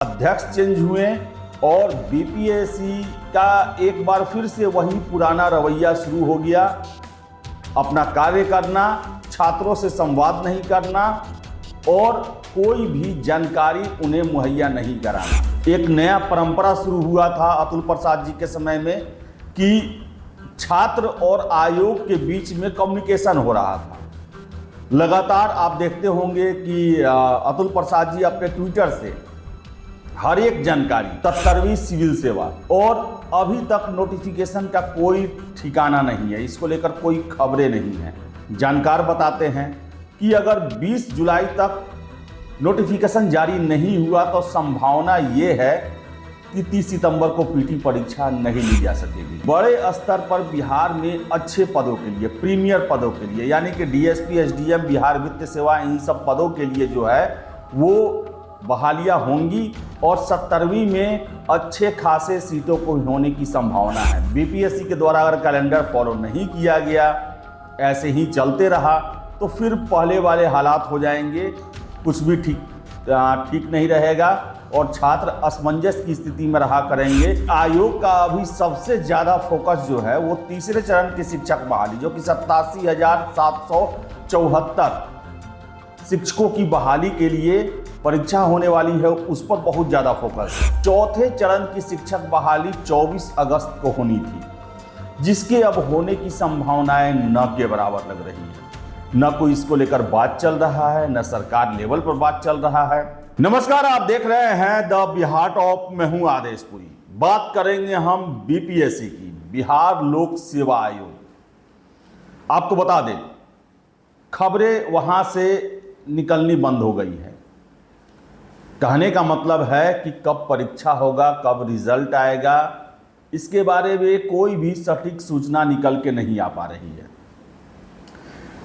अध्यक्ष चेंज हुए और बीपीएससी का एक बार फिर से वही पुराना रवैया शुरू हो गया। अपना कार्य करना, छात्रों से संवाद नहीं करना और कोई भी जानकारी उन्हें मुहैया नहीं कराना। एक नया परंपरा शुरू हुआ था अतुल प्रसाद जी के समय में कि छात्र और आयोग के बीच में कम्युनिकेशन हो रहा था। लगातार आप देखते होंगे कि अतुल प्रसाद जी अपने ट्विटर से हर एक जानकारी 77वीं सिविल सेवा और अभी तक नोटिफिकेशन का कोई ठिकाना नहीं है, इसको लेकर कोई खबरें नहीं है। जानकार बताते हैं कि अगर 20 जुलाई तक नोटिफिकेशन जारी नहीं हुआ तो संभावना ये है कि 30 सितंबर को पीटी परीक्षा नहीं ली जा सकेगी। बड़े स्तर पर बिहार में अच्छे पदों के लिए, प्रीमियर पदों के लिए, यानी कि डीएसपी, एसडीएम, बिहार वित्त सेवा, इन सब पदों के लिए जो है वो बहालियां होंगी और 70वीं में अच्छे खासे सीटों को होने की संभावना है। बीपीएससी के द्वारा अगर कैलेंडर फॉलो नहीं किया गया, ऐसे ही चलते रहा तो फिर पहले वाले हालात हो जाएंगे, कुछ भी ठीक नहीं रहेगा और छात्र असमंजस की स्थिति में रहा करेंगे। आयोग का अभी सबसे ज़्यादा फोकस जो है वो तीसरे चरण की शिक्षक बहाली, जो कि 87,774 शिक्षकों की बहाली के लिए परीक्षा होने वाली है, उस पर बहुत ज़्यादा फोकस है। चौथे चरण की शिक्षक बहाली 24 अगस्त को होनी थी, जिसके अब होने की संभावनाएं न के बराबर लग रही है। न कोई इसको लेकर बात चल रहा है, न सरकार लेवल पर बात चल रहा है। नमस्कार, आप देख रहे हैं द बिहार टॉप। मैं हूं आदेशपुरी। बात करेंगे हम बीपीएससी की, बिहार लोक सेवा आयोग। आपको बता दें, खबरें वहां से निकलनी बंद हो गई है। कहने का मतलब है कि कब परीक्षा होगा, कब रिजल्ट आएगा, इसके बारे में कोई भी सटीक सूचना निकल के नहीं आ पा रही है।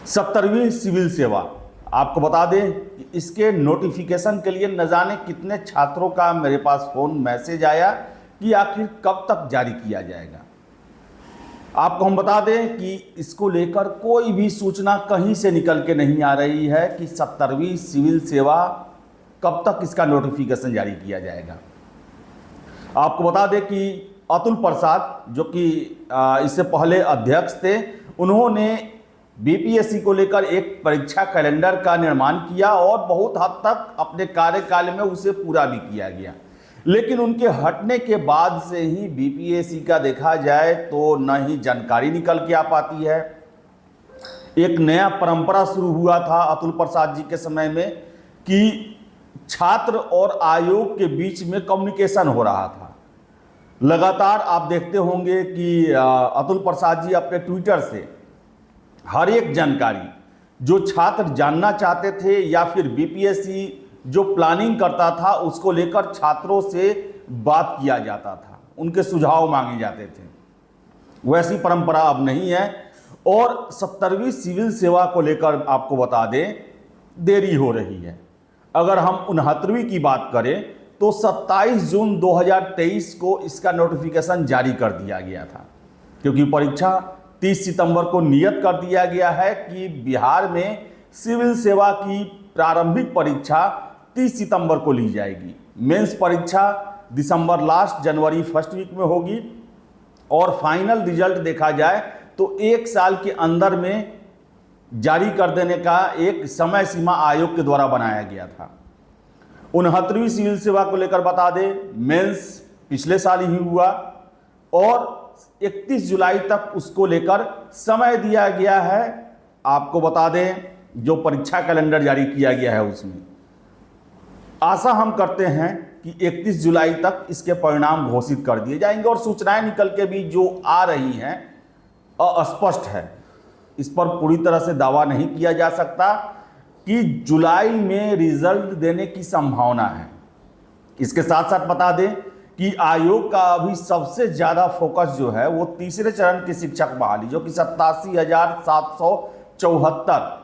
70वीं सिविल सेवा, आपको बता दें कि इसके नोटिफिकेशन के लिए न जाने कितने छात्रों का मेरे पास फोन मैसेज आया कि आखिर कब तक जारी किया जाएगा। आपको हम बता दें कि इसको लेकर कोई भी सूचना कहीं से निकल के नहीं आ रही है कि 70वीं सिविल सेवा कब तक इसका नोटिफिकेशन जारी किया जाएगा। आपको बता दें कि अतुल प्रसाद, जो कि इससे पहले अध्यक्ष थे, उन्होंने बीपीएससी को लेकर एक परीक्षा कैलेंडर का निर्माण किया और बहुत हद तक अपने कार्यकाल में उसे पूरा भी किया गया। लेकिन उनके हटने के बाद से ही बीपीएससी का देखा जाए तो न ही जानकारी निकल के आ पाती है। एक नया परंपरा शुरू हुआ था अतुल प्रसाद जी के समय में कि छात्र और आयोग के बीच में कम्युनिकेशन हो रहा था। लगातार आप देखते होंगे कि अतुल प्रसाद जी अपने ट्विटर से हर एक जानकारी जो छात्र जानना चाहते थे या फिर बीपीएससी जो प्लानिंग करता था उसको लेकर छात्रों से बात किया जाता था, उनके सुझाव मांगे जाते थे। वैसी परंपरा अब नहीं है और 70वीं सिविल सेवा को लेकर आपको बता दें देरी हो रही है। अगर हम 69वीं की बात करें तो 27 जून 2023 को इसका नोटिफिकेशन जारी कर दिया गया था, क्योंकि परीक्षा 30 सितंबर को नियत कर दिया गया है कि बिहार में सिविल सेवा की प्रारंभिक परीक्षा 30 सितंबर को ली जाएगी। मेंस परीक्षा दिसंबर लास्ट, जनवरी फर्स्ट वीक में होगी और फाइनल रिजल्ट देखा जाए तो एक साल के अंदर में जारी कर देने का एक समय सीमा आयोग के द्वारा बनाया गया था। 69वीं सिविल सेवा को लेकर बता दें, मेंस पिछले साल ही हुआ और 31 जुलाई तक उसको लेकर समय दिया गया है। आपको बता दें जो परीक्षा कैलेंडर जारी किया गया है उसमें आशा हम करते हैं कि 31 जुलाई तक इसके परिणाम घोषित कर दिए जाएंगे और सूचनाएं निकल के भी जो आ रही हैं अस्पष्ट है। इस पर पूरी तरह से दावा नहीं किया जा सकता कि जुलाई में रिजल्ट देने की संभावना है। इसके साथ साथ बता दें कि आयोग का अभी सबसे ज़्यादा फोकस जो है वो तीसरे चरण की शिक्षक बहाली, जो कि 87,774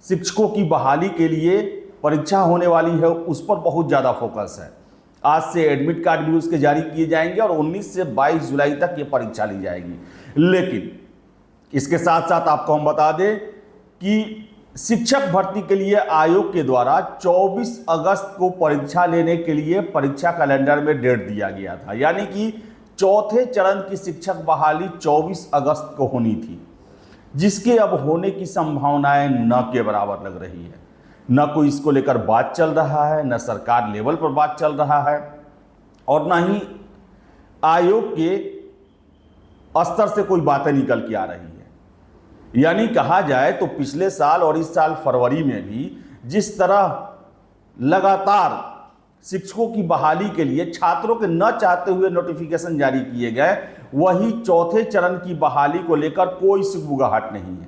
शिक्षकों की बहाली के लिए परीक्षा होने वाली है, उस पर बहुत ज़्यादा फोकस है। आज से एडमिट कार्ड भी उसके जारी किए जाएंगे और 19 से 22 जुलाई तक ये परीक्षा ली जाएगी। लेकिन इसके साथ साथ आपको हम बता दें कि शिक्षक भर्ती के लिए आयोग के द्वारा 24 अगस्त को परीक्षा लेने के लिए परीक्षा कैलेंडर में डेट दिया गया था, यानी कि चौथे चरण की शिक्षक बहाली 24 अगस्त को होनी थी, जिसके अब होने की संभावनाएं न के बराबर लग रही है। न कोई इसको लेकर बात चल रहा है, न सरकार लेवल पर बात चल रहा है, और न ही आयोग के स्तर से कोई बातें निकल के आ रही है। यानी कहा जाए तो पिछले साल और इस साल फरवरी में भी जिस तरह लगातार शिक्षकों की बहाली के लिए छात्रों के न चाहते हुए नोटिफिकेशन जारी किए गए, वही चौथे चरण की बहाली को लेकर कोई सुगबुगाहट नहीं है।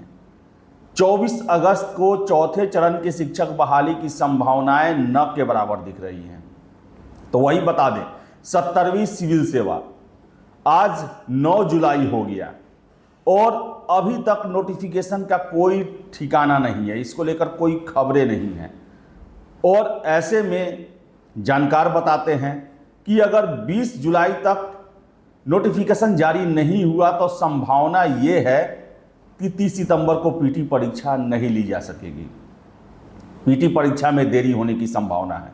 24 अगस्त को चौथे चरण की शिक्षक बहाली की संभावनाएं न के बराबर दिख रही हैं। तो वही बता दें, 70वीं सिविल सेवा आज 9 जुलाई हो गया और अभी तक नोटिफिकेशन का कोई ठिकाना नहीं है, इसको लेकर कोई खबरें नहीं हैं। और ऐसे में जानकार बताते हैं कि अगर 20 जुलाई तक नोटिफिकेशन जारी नहीं हुआ तो संभावना ये है कि 30 सितंबर को पीटी परीक्षा नहीं ली जा सकेगी। पीटी परीक्षा में देरी होने की संभावना है।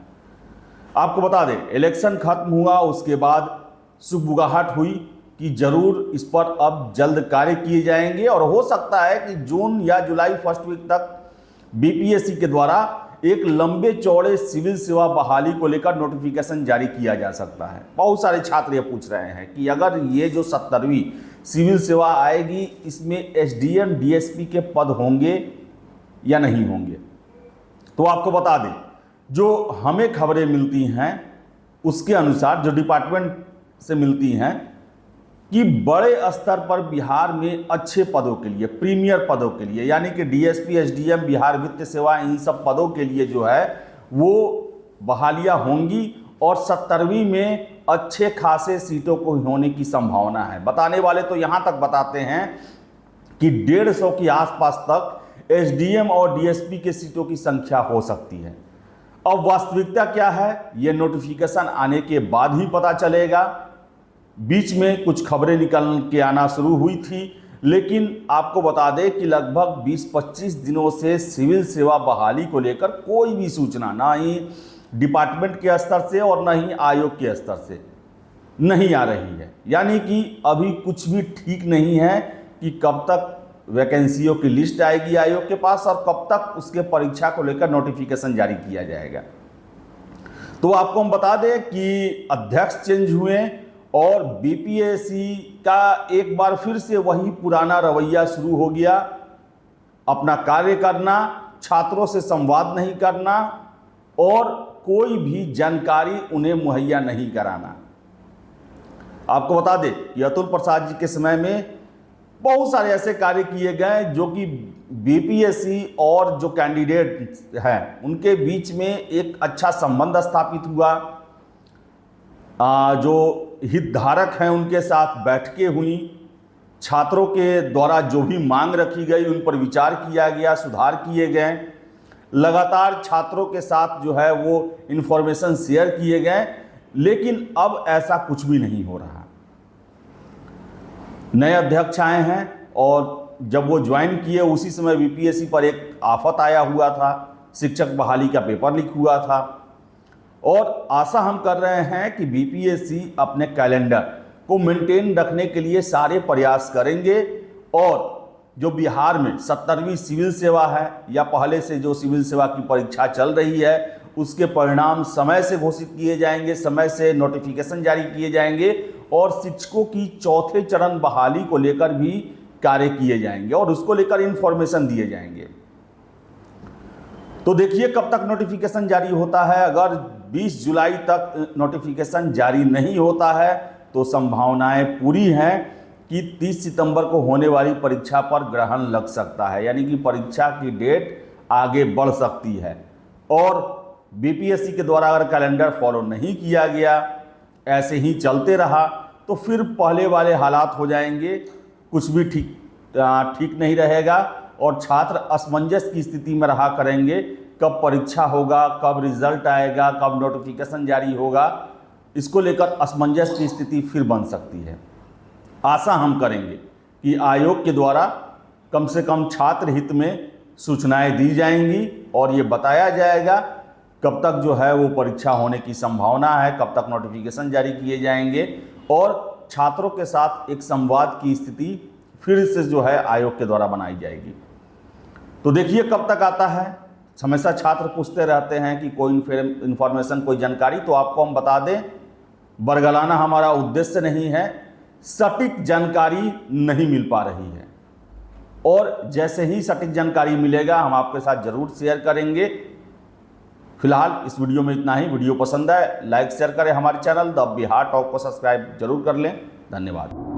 आपको बता दें, इलेक्शन खत्म हुआ, उसके बाद सुगबुगाहट हुई कि जरूर इस पर अब जल्द कार्य किए जाएंगे और हो सकता है कि जून या जुलाई फर्स्ट वीक तक बीपीएससी के द्वारा एक लंबे चौड़े सिविल सेवा बहाली को लेकर नोटिफिकेशन जारी किया जा सकता है। बहुत सारे छात्र ये पूछ रहे हैं कि अगर ये जो 70वीं सिविल सेवा आएगी, इसमें एसडीएम डीएसपी के पद होंगे या नहीं होंगे। तो आपको बता दें, जो हमें खबरें मिलती हैं उसके अनुसार, जो डिपार्टमेंट से मिलती हैं, कि बड़े स्तर पर बिहार में अच्छे पदों के लिए, प्रीमियर पदों के लिए, यानी कि डीएसपी, एसडीएम, बिहार वित्त सेवा, इन सब पदों के लिए जो है वो बहालियां होंगी और 70वीं में अच्छे खासे सीटों को होने की संभावना है। बताने वाले तो यहाँ तक बताते हैं कि 150 के आसपास तक एसडीएम और डीएसपी के सीटों की संख्या हो सकती है। अब वास्तविकता क्या है, ये नोटिफिकेशन आने के बाद ही पता चलेगा। बीच में कुछ खबरें निकल के आना शुरू हुई थी, लेकिन आपको बता दें कि लगभग 20-25 दिनों से सिविल सेवा बहाली को लेकर कोई भी सूचना ना ही डिपार्टमेंट के स्तर से और ना ही आयोग के स्तर से नहीं आ रही है। यानी कि अभी कुछ भी ठीक नहीं है कि कब तक वैकेंसियों की लिस्ट आएगी आयोग के पास और कब तक उसके परीक्षा को लेकर नोटिफिकेशन जारी किया जाएगा। तो आपको हम बता दें कि अध्यक्ष चेंज हुए और बीपीएससी का एक बार फिर से वही पुराना रवैया शुरू हो गया, अपना कार्य करना, छात्रों से संवाद नहीं करना और कोई भी जानकारी उन्हें मुहैया नहीं कराना। आपको बता दें कि अतुल प्रसाद जी के समय में बहुत सारे ऐसे कार्य किए गए जो कि बीपीएससी और जो कैंडिडेट हैं उनके बीच में एक अच्छा संबंध स्थापित हुआ। जो हितधारक हैं उनके साथ बैठकें हुई, छात्रों के द्वारा जो भी मांग रखी गई उन पर विचार किया गया, सुधार किए गए, लगातार छात्रों के साथ जो है वो इन्फॉर्मेशन शेयर किए गए। लेकिन अब ऐसा कुछ भी नहीं हो रहा। नए अध्यक्ष आए हैं और जब वो ज्वाइन किए उसी समय बीपीएससी पर एक आफत आया हुआ था, शिक्षक बहाली का पेपर लीक हुआ था और आशा हम कर रहे हैं कि बीपीएससी अपने कैलेंडर को मेंटेन रखने के लिए सारे प्रयास करेंगे और जो बिहार में 70वीं सिविल सेवा है या पहले से जो सिविल सेवा की परीक्षा चल रही है उसके परिणाम समय से घोषित किए जाएंगे, समय से नोटिफिकेशन जारी किए जाएंगे और शिक्षकों की चौथे चरण बहाली को लेकर भी कार्य किए जाएंगे और उसको लेकर इंफॉर्मेशन दिए जाएंगे। तो देखिए कब तक नोटिफिकेशन जारी होता है। अगर 20 जुलाई तक नोटिफिकेशन जारी नहीं होता है तो संभावनाएं पूरी हैं कि 30 सितंबर को होने वाली परीक्षा पर ग्रहण लग सकता है, यानी कि परीक्षा की डेट आगे बढ़ सकती है। और बीपीएससी के द्वारा अगर कैलेंडर फॉलो नहीं किया गया, ऐसे ही चलते रहा तो फिर पहले वाले हालात हो जाएंगे, कुछ भी ठीक नहीं रहेगा और छात्र असमंजस की स्थिति में रहा करेंगे। कब परीक्षा होगा, कब रिजल्ट आएगा, कब नोटिफिकेशन जारी होगा, इसको लेकर असमंजस की स्थिति फिर बन सकती है। आशा हम करेंगे कि आयोग के द्वारा कम से कम छात्र हित में सूचनाएं दी जाएंगी और ये बताया जाएगा कब तक जो है वो परीक्षा होने की संभावना है, कब तक नोटिफिकेशन जारी किए जाएंगे और छात्रों के साथ एक संवाद की स्थिति फिर से जो है आयोग के द्वारा बनाई जाएगी। तो देखिए कब तक आता है। हमेशा छात्र पूछते रहते हैं कि कोई इन्फॉर्मेशन, कोई जानकारी, तो आपको हम बता दें, बरगलाना हमारा उद्देश्य नहीं है, सटीक जानकारी नहीं मिल पा रही है और जैसे ही सटीक जानकारी मिलेगा हम आपके साथ जरूर शेयर करेंगे। फिलहाल इस वीडियो में इतना ही। वीडियो पसंद आए लाइक शेयर करें, हमारे चैनल द बिहार टॉक को सब्सक्राइब जरूर कर लें। धन्यवाद।